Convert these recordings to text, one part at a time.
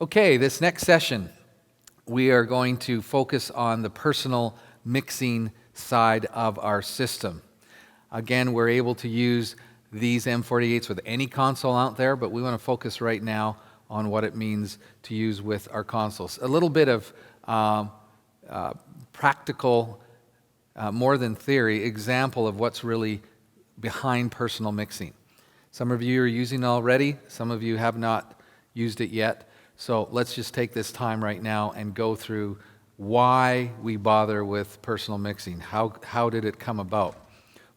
Okay, this next session, we are going to focus on the personal mixing side of our system. Again, we're able to use these M48s with any console out there, but we want to focus right now on what it means to use with our consoles. A little bit of practical, more than theory, example of what's really behind personal mixing. Some of you are using it already, some of you have not used it yet. So let's just take this time right now and go through why we bother with personal mixing. How did it come about?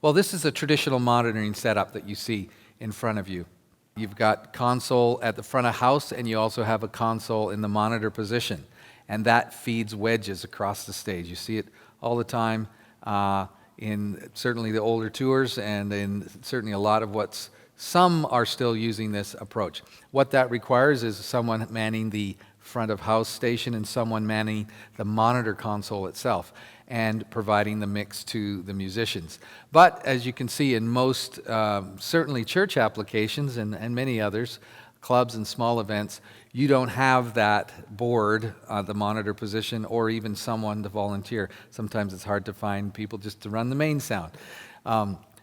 Well, this is a traditional monitoring setup that you see in front of you. You've got console at the front of house, and you also have a console in the monitor position. And that feeds wedges across the stage. You see it all the time in certainly the older tours, and in certainly a lot of some are still using this approach. What that requires is someone manning the front of house station and someone manning the monitor console itself and providing the mix to the musicians. But as you can see in most, certainly church applications and many others, clubs and small events, you don't have that board, the monitor position, or even someone to volunteer. Sometimes it's hard to find people just to run the main sound.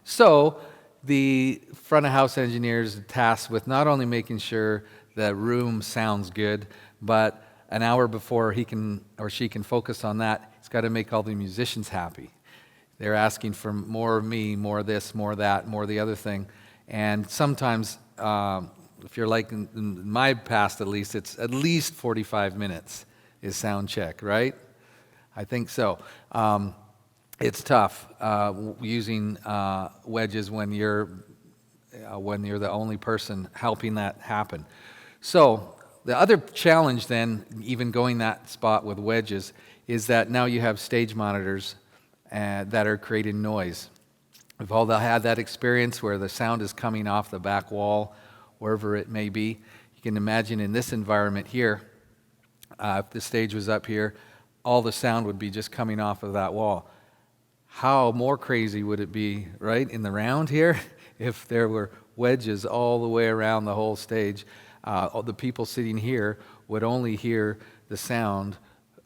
So the front of house engineer is tasked with not only making sure the room sounds good, but an hour before he can or she can focus on that, he's got to make all the musicians happy. They're asking for more of me, more of this, more of that, more of the other thing. And sometimes, if you're like in my past at least, it's at least 45 minutes is sound check, right? I think so. It's tough using wedges when you're the only person helping that happen. So the other challenge then, even going that spot with wedges, is that now you have stage monitors that are creating noise. We've all had that experience where the sound is coming off the back wall, wherever it may be. You can imagine in this environment here, if the stage was up here, all the sound would be just coming off of that wall. How more crazy would it be, right, in the round here, if there were wedges all the way around the whole stage? The people sitting here would only hear the sound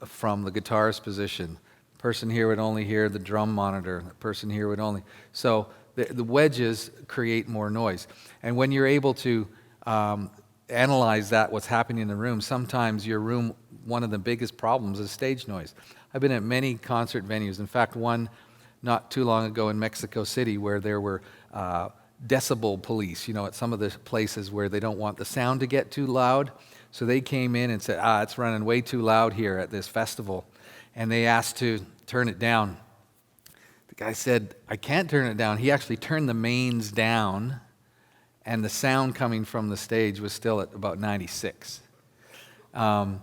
from the guitarist position. The person here would only hear the drum monitor. The person here would only... So the wedges create more noise. And when you're able to analyze that, what's happening in the room, sometimes your room, one of the biggest problems is stage noise. I've been at many concert venues. In fact, one not too long ago in Mexico City where there were decibel police, at some of the places where they don't want the sound to get too loud. So they came in and said, it's running way too loud here at this festival. And they asked to turn it down. The guy said, I can't turn it down. He actually turned the mains down, and the sound coming from the stage was still at about 96. And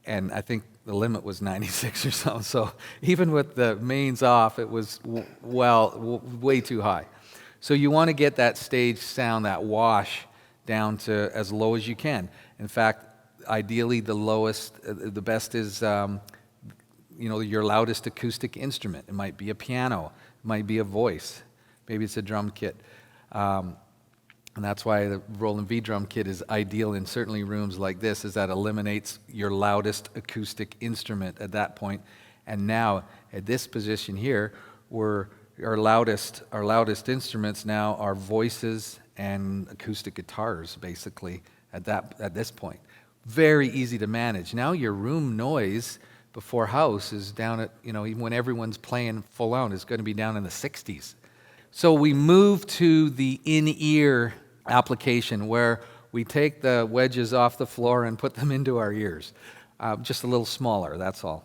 I think the limit was 96 or something. So even with the mains off, it was, way too high. So you want to get that stage sound, that wash, down to as low as you can. In fact, ideally the best is, your loudest acoustic instrument. It might be a piano, it might be a voice, maybe it's a drum kit. And that's why the Roland V drum kit is ideal in certainly rooms like this, is that eliminates your loudest acoustic instrument at that point. And now, at this position here, our loudest instruments now are voices and acoustic guitars, basically, at this point. Very easy to manage. Now your room noise before house is down at, even when everyone's playing full out, is going to be down in the 60s. So we move to the in-ear application where we take the wedges off the floor and put them into our ears. Just a little smaller, that's all.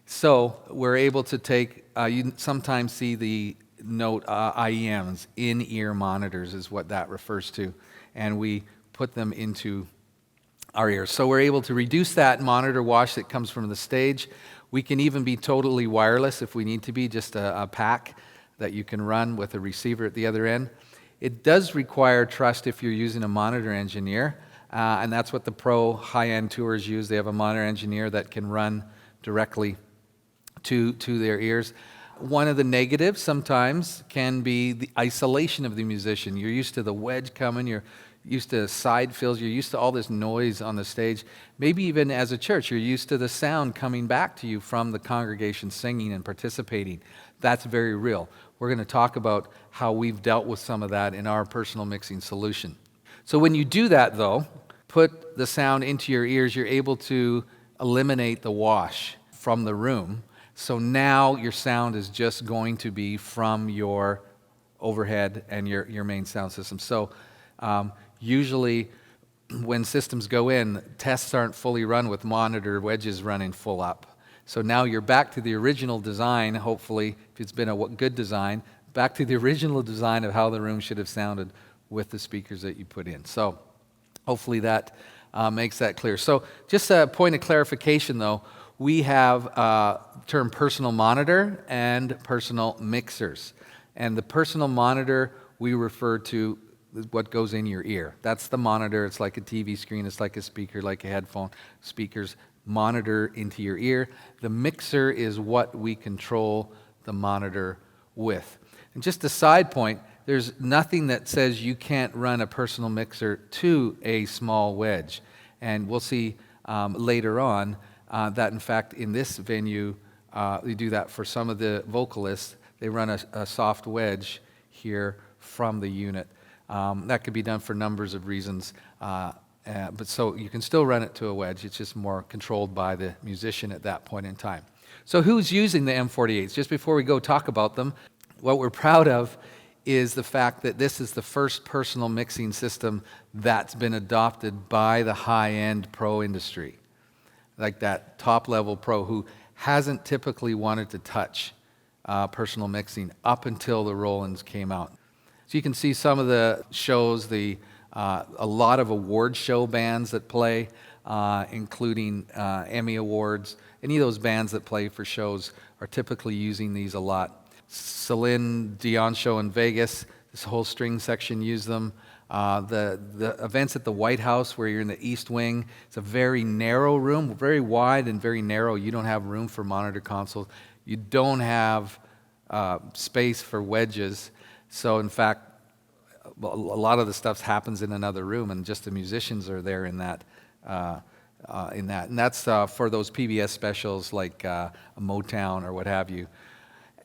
So we're able to take, you sometimes see the note IEMs, in-ear monitors is what that refers to, and we put them into our ears. So we're able to reduce that monitor wash that comes from the stage. We can even be totally wireless if we need to be, just a pack that you can run with a receiver at the other end. It does require trust if you're using a monitor engineer, and that's what the pro high-end tours use. They have a monitor engineer that can run directly to their ears. One of the negatives sometimes can be the isolation of the musician. You're used to the wedge coming, used to side fills, you're used to all this noise on the stage. Maybe even as a church, you're used to the sound coming back to you from the congregation singing and participating. That's very real. We're going to talk about how we've dealt with some of that in our personal mixing solution. So when you do that, though, put the sound into your ears, you're able to eliminate the wash from the room. So now your sound is just going to be from your overhead and your main sound system. So usually when systems go in, tests aren't fully run with monitor wedges running full up. So now you're back to the original design, hopefully, if it's been a good design, back to the original design of how the room should have sounded with the speakers that you put in. So hopefully that makes that clear. So just a point of clarification, though, we have the term personal monitor and personal mixers. And the personal monitor, we refer to what goes in your ear. That's the monitor. It's like a TV screen. It's like a speaker, like a headphone. Speakers monitor into your ear. The mixer is what we control the monitor with. And just a side point, there's nothing that says you can't run a personal mixer to a small wedge. And we'll see later on that, in fact, in this venue, we do that for some of the vocalists. They run a soft wedge here from the unit. That could be done for numbers of reasons, but so you can still run it to a wedge. It's just more controlled by the musician at that point in time. So who's using the M48s? Just before we go talk about them, what we're proud of is the fact that this is the first personal mixing system that's been adopted by the high-end pro industry, like that top-level pro who hasn't typically wanted to touch personal mixing up until the Rolands came out. So you can see some of the shows, a lot of award show bands that play, including Emmy Awards. Any of those bands that play for shows are typically using these a lot. Celine Dion show in Vegas, this whole string section used them. The events at the White House where you're in the East Wing, it's a very narrow room, very wide and very narrow. You don't have room for monitor consoles. You don't have space for wedges. So in fact, a lot of the stuff happens in another room, and just the musicians are there in that. And that's for those PBS specials like Motown or what have you.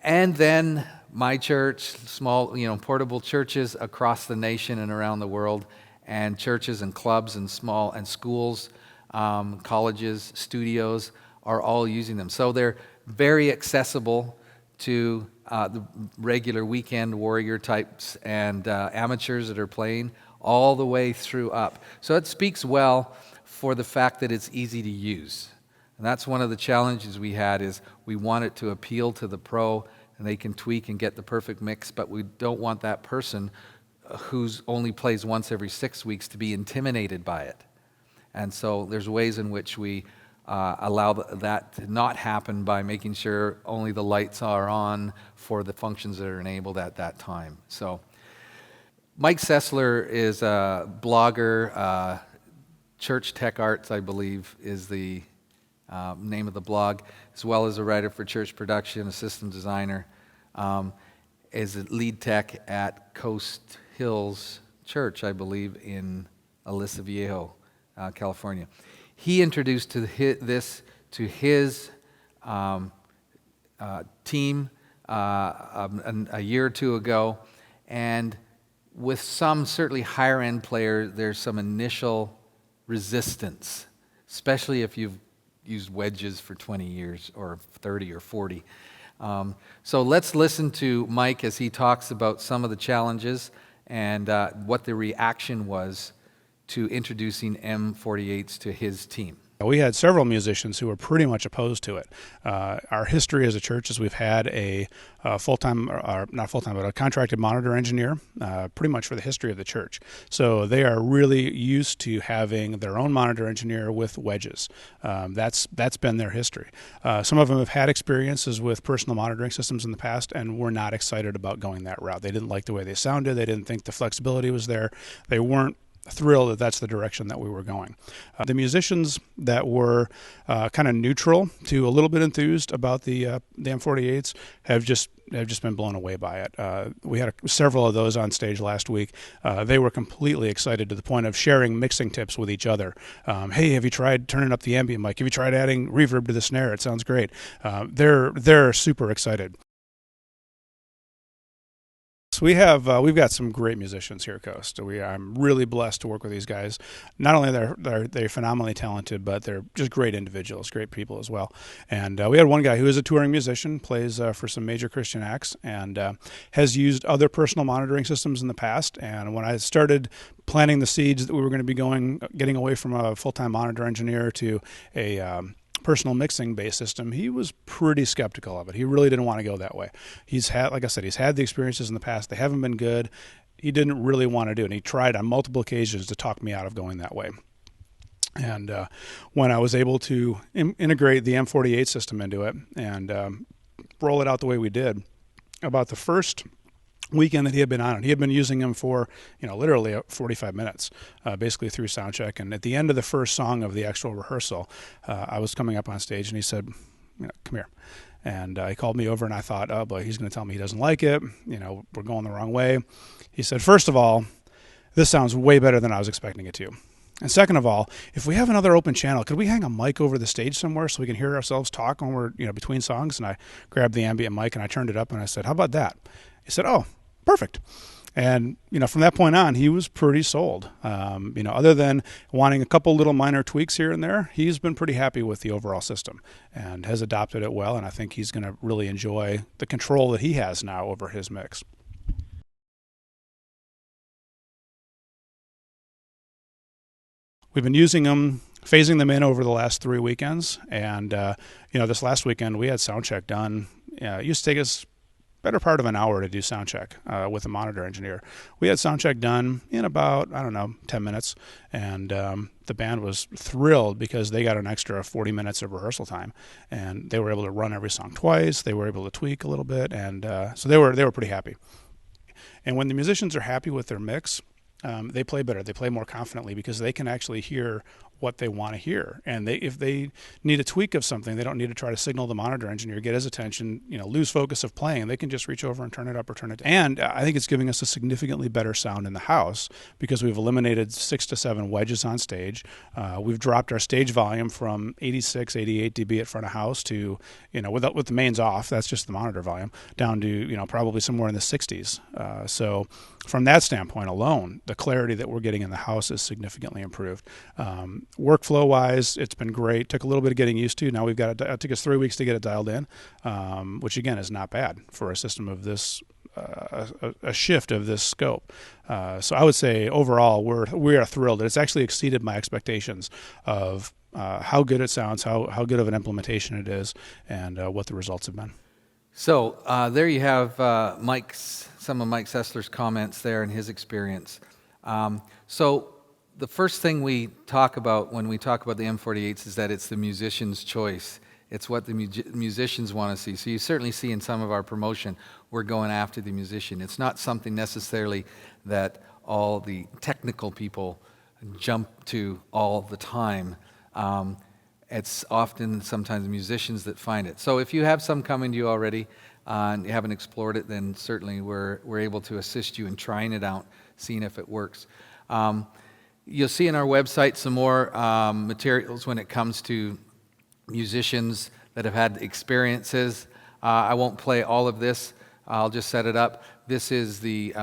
And then my church, small, portable churches across the nation and around the world, and churches and clubs and schools, colleges, studios are all using them. So they're very accessible to the regular weekend warrior types and amateurs that are playing all the way through up. So it speaks well for the fact that it's easy to use. And that's one of the challenges we had, is we want it to appeal to the pro and they can tweak and get the perfect mix, but we don't want that person who's only plays once every 6 weeks to be intimidated by it. And so there's ways in which we allow that to not happen by making sure only the lights are on for the functions that are enabled at that time. So Mike Sessler is a blogger. Church Tech Arts, I believe, is the name of the blog, as well as a writer for church production, a system designer, is a lead tech at Coast Hills Church, I believe, in Aliso Viejo, California. He introduced this to his team a year or two ago, and with some certainly higher-end players, there's some initial resistance, especially if you've used wedges for 20 years or 30 or 40. So let's listen to Mike as he talks about some of the challenges and what the reaction was to introducing M48s to his team. We had several musicians who were pretty much opposed to it. Our history as a church is we've had a full-time, or not full-time, but a contracted monitor engineer pretty much for the history of the church. So they are really used to having their own monitor engineer with wedges. That's been their history. Some of them have had experiences with personal monitoring systems in the past and were not excited about going that route. They didn't like the way they sounded. They didn't think the flexibility was there. They weren't thrilled that that's the direction that we were going. The musicians that were kind of neutral to a little bit enthused about the M48s have just been blown away by it. We had several of those on stage last week. They were completely excited to the point of sharing mixing tips with each other. Hey, have you tried turning up the ambient mic? Have you tried adding reverb to the snare? It sounds great. They're super excited. So we've got some great musicians here at Coast. I'm really blessed to work with these guys. Not only they're phenomenally talented, but they're just great individuals, great people as well. And we had one guy who is a touring musician, plays for some major Christian acts, and has used other personal monitoring systems in the past. And when I started planting the seeds that we were going to be getting away from a full-time monitor engineer to a personal mixing based system, he was pretty skeptical of it. He really didn't want to go that way. He's had the experiences in the past. They haven't been good. He didn't really want to do it. And he tried on multiple occasions to talk me out of going that way. And when I was able to integrate the M48 system into it and roll it out the way we did, about the first weekend that he had been on it, he had been using them for literally 45 minutes, basically through sound check. And at the end of the first song of the actual rehearsal, I was coming up on stage and he said, come here. And he called me over and I thought, oh boy, he's going to tell me he doesn't like it. We're going the wrong way. He said, first of all, this sounds way better than I was expecting it to. And second of all, if we have another open channel, could we hang a mic over the stage somewhere so we can hear ourselves talk when we're between songs? And I grabbed the ambient mic and I turned it up and I said, how about that? He said, oh, perfect. And from that point on, he was pretty sold. Other than wanting a couple little minor tweaks here and there, he's been pretty happy with the overall system and has adopted it well. And I think he's going to really enjoy the control that he has now over his mix. We've been using them, phasing them in over the last 3 weekends. And, this last weekend we had sound check done. It used to take us better part of an hour to do sound check with a monitor engineer. We had sound check done in about, 10 minutes. And the band was thrilled because they got an extra 40 minutes of rehearsal time. And they were able to run every song twice. They were able to tweak a little bit. And so they were pretty happy. And when the musicians are happy with their mix, they play better. They play more confidently because they can actually hear what they want to hear. And if they need a tweak of something, they don't need to try to signal the monitor engineer, get his attention, lose focus of playing. They can just reach over and turn it up or turn it down. And I think it's giving us a significantly better sound in the house because we've eliminated 6 to 7 wedges on stage. We've dropped our stage volume from 86, 88 dB at front of house to, with the mains off, that's just the monitor volume, down to, probably somewhere in the 60s. So from that standpoint alone, the clarity that we're getting in the house is significantly improved. Workflow wise, it's been great. Took a little bit of getting used to. Now it took us 3 weeks to get it dialed in, which again is not bad for a system of this, a shift of this scope. So I would say overall we are thrilled. It's actually exceeded my expectations of how good it sounds, how good of an implementation it is, and what the results have been. So there you have some of Mike Sessler's comments there and his experience. So the first thing we talk about when we talk about the M48s is that it's the musician's choice. It's what the musicians want to see. So you certainly see in some of our promotion, we're going after the musician. It's not something necessarily that all the technical people jump to all the time. It's often sometimes musicians that find it. So if you have some coming to you already and you haven't explored it, then certainly we're able to assist you in trying it out, seeing if it works. You'll see on our website some more materials when it comes to musicians that have had experiences. I won't play all of this. I'll just set it up. This is the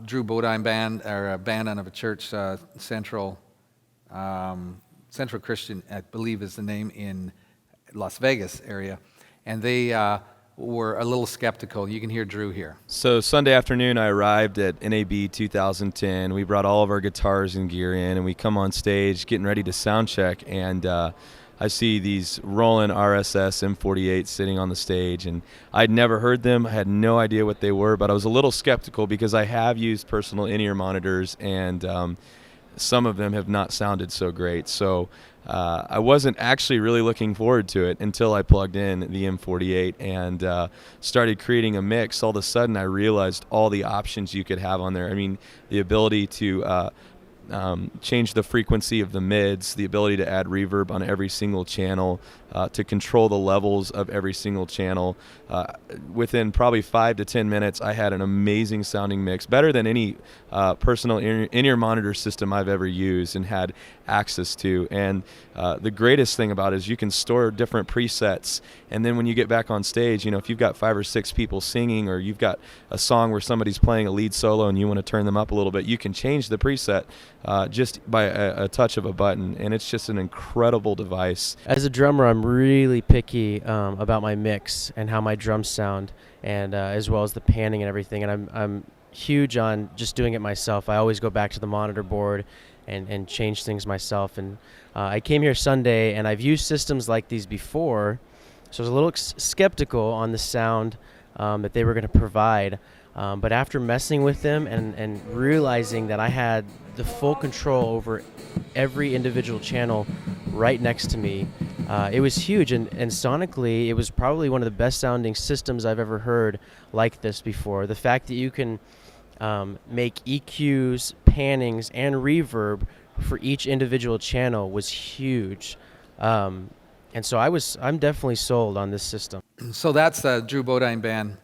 Drew Bodine band, or a band out of a church, Central Christian, I believe is the name, in Las Vegas area. And they were a little skeptical. You can hear Drew here. So Sunday afternoon, I arrived at NAB 2010. We brought all of our guitars and gear in, and we come on stage getting ready to sound check. And I see these Roland RSS M48 sitting on the stage, and I'd never heard them. I had no idea what they were, but I was a little skeptical because I have used personal in-ear monitors, and some of them have not sounded so great. So I wasn't actually really looking forward to it until I plugged in the M48 and started creating a mix. All of a sudden, I realized all the options you could have on there. I mean, the ability to change the frequency of the mids, the ability to add reverb on every single channel, to control the levels of every single channel. Within probably 5 to 10 minutes, I had an amazing sounding mix, better than any personal in-ear monitor system I've ever used and had access to. And the greatest thing about it is you can store different presets, and then when you get back on stage, if you've got 5 or 6 people singing, or you've got a song where somebody's playing a lead solo and you want to turn them up a little bit, you can change the preset just by a touch of a button, and it's just an incredible device. As a drummer, I'm really picky about my mix and how my drums sound, and as well as the panning and everything, and I'm huge on just doing it myself. I always go back to the monitor board and change things myself. And I came here Sunday, and I've used systems like these before, so I was a little skeptical on the sound that they were going to provide. But after messing with them and realizing that I had the full control over every individual channel right next to me, it was huge. And sonically, it was probably one of the best sounding systems I've ever heard like this before. The fact that you can make EQs, pannings, and reverb for each individual channel was huge. And so I'm definitely sold on this system. So that's the Drew Bodine Band